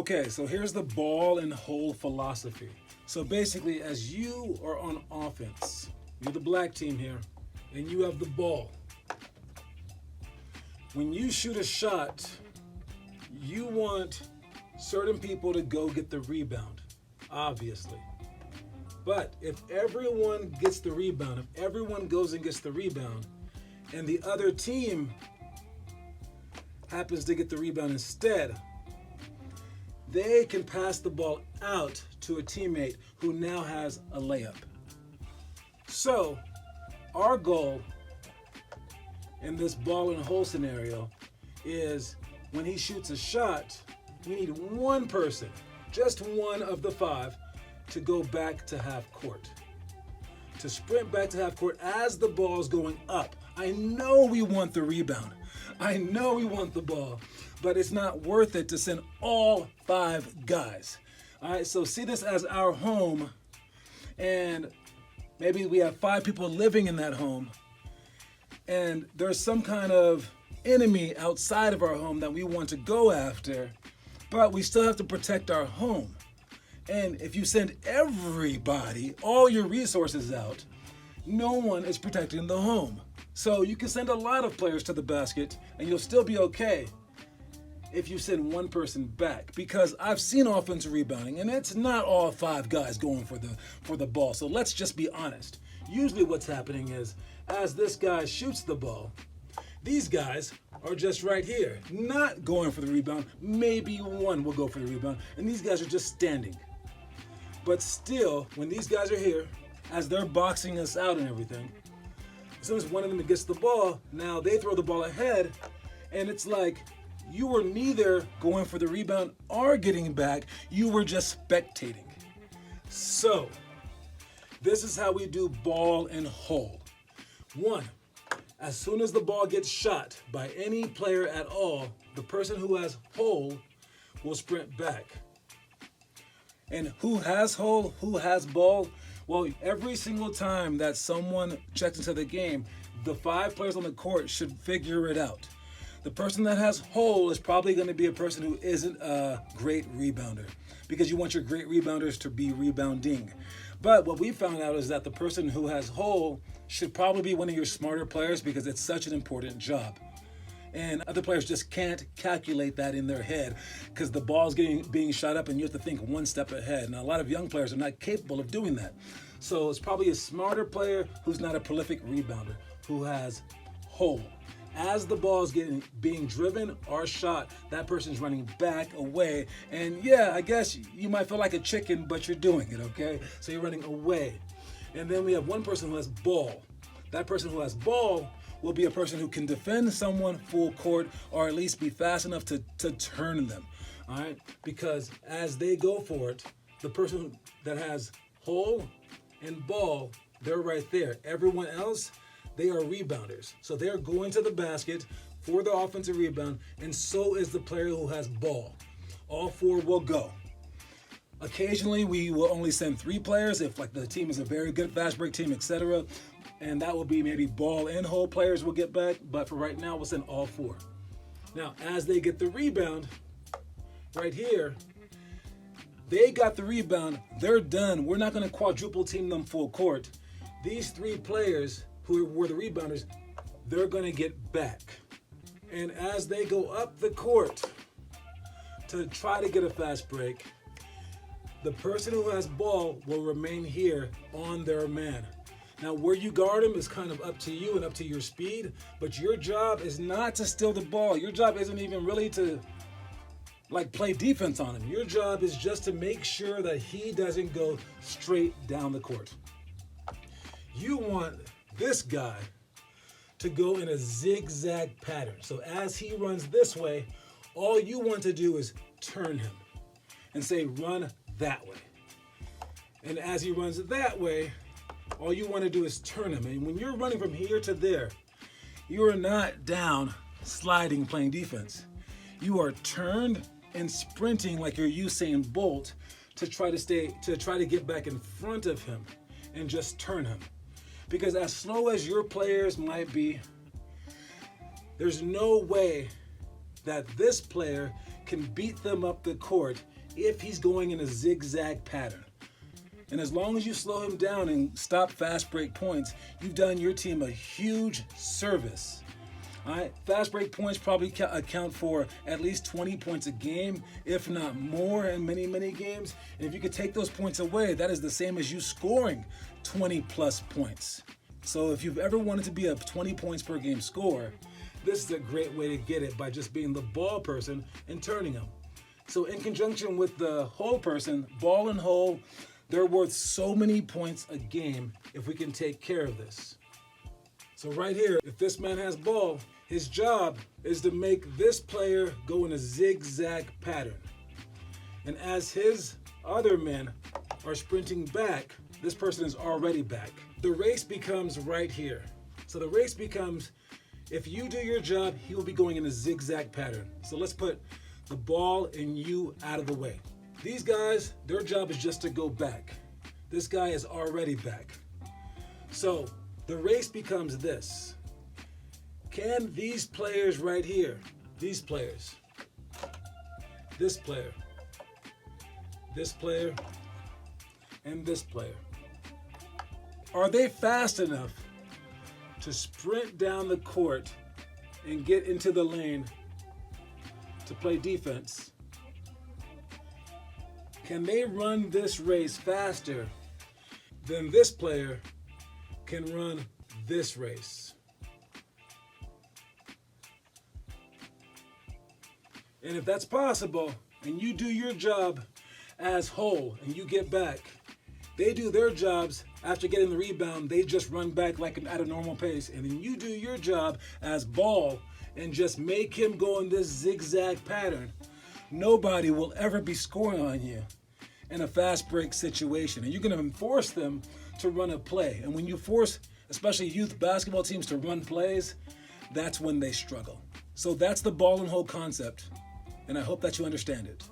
Okay, so here's the ball and hole philosophy. So basically, as you are on offense, you're the black team here, and you have the ball. When you shoot a shot, you want certain people to go get the rebound, obviously. But if everyone gets the rebound, if everyone goes and gets the rebound, and the other team happens to get the rebound instead, they can pass the ball out to a teammate who now has a layup. So, our goal in this ball and hole scenario is when he shoots a shot, we need one person, just one of the five, to go back to half court. To sprint back to half court as the ball is going up. I know we want the rebound. I know we want the ball, but it's not worth it to send all five guys. All right, so see this as our home, and maybe we have 5 people living in that home, and there's some kind of enemy outside of our home that we want to go after, but we still have to protect our home. And if you send everybody, all your resources out, no one is protecting the home. So you can send a lot of players to the basket and you'll still be okay if you send one person back. Because I've seen offensive rebounding and it's not all 5 guys going for the ball. So let's just be honest. Usually what's happening is as this guy shoots the ball, these guys are just right here, not going for the rebound. Maybe one will go for the rebound, and these guys are just standing. But still, when these guys are here, as they're boxing us out and everything, as soon as one of them gets the ball, now they throw the ball ahead, and it's like you were neither going for the rebound or getting back, you were just spectating. So, this is how we do ball and hole. 1, as soon as the ball gets shot by any player at all, the person who has hole will sprint back. And who has hole, who has ball? Well, every single time that someone checks into the game, the 5 players on the court should figure it out. The person that has hole is probably going to be a person who isn't a great rebounder, because you want your great rebounders to be rebounding. But what we found out is that the person who has hole should probably be one of your smarter players because it's such an important job. And other players just can't calculate that in their head because the ball's being shot up and you have to think one step ahead. And a lot of young players are not capable of doing that. So it's probably a smarter player who's not a prolific rebounder, who has hole. As the ball is being driven or shot, that person's running back away. And yeah, I guess you might feel like a chicken, but you're doing it, okay? So you're running away. And then we have one person who has ball. That person who has ball will be a person who can defend someone full court or at least be fast enough to turn them, all right? Because as they go for it, the person that has hole and ball, they're right there. Everyone else, they are rebounders. So they're going to the basket for the offensive rebound, and so is the player who has ball. All 4 will go. Occasionally, we will only send 3 players if like the team is a very good fast break team, etc. And that will be maybe ball and hole players will get back. But for right now, we'll send all 4. Now, as they get the rebound, right here, they got the rebound. They're done. We're not going to quadruple team them full court. These 3 players who were the rebounders, they're going to get back. And as they go up the court to try to get a fast break, the person who has ball will remain here on their man. Now, where you guard him is kind of up to you and up to your speed, but your job is not to steal the ball. Your job isn't even really to play defense on him. Your job is just to make sure that he doesn't go straight down the court. You want this guy to go in a zigzag pattern. So as he runs this way, all you want to do is turn him and say, run that way. And as he runs that way, all you want to do is turn him. And when you're running from here to there, you are not down, sliding, playing defense. You are turned and sprinting like you're Usain Bolt to try to get back in front of him and just turn him. Because as slow as your players might be, there's no way that this player can beat them up the court if he's going in a zigzag pattern. And as long as you slow him down and stop fast break points, you've done your team a huge service. All right, fast break points probably account for at least 20 points a game, if not more in many, many games. And if you could take those points away, that is the same as you scoring 20 plus points. So if you've ever wanted to be a 20 points per game scorer, this is a great way to get it by just being the ball person and turning them. So in conjunction with the hole person, ball and hole, they're worth so many points a game if we can take care of this. So right here, if this man has ball, his job is to make this player go in a zigzag pattern. And as his other men are sprinting back, this person is already back. The race becomes right here. So the race becomes, if you do your job, he will be going in a zigzag pattern. So let's put the ball and you out of the way. These guys, their job is just to go back. This guy is already back. So the race becomes this. Can these players right here, these players, this player, this player, and this player, are they fast enough to sprint down the court and get into the lane to play defense? Can they run this race faster than this player can run this race? And if that's possible, and you do your job as whole and you get back, they do their jobs after getting the rebound, they just run back like at a normal pace. And then you do your job as ball and just make him go in this zigzag pattern. Nobody will ever be scoring on you in a fast break situation. And you're going to force them to run a play. And when you force, especially youth basketball teams, to run plays, that's when they struggle. So that's the ball and hole concept. And I hope that you understand it.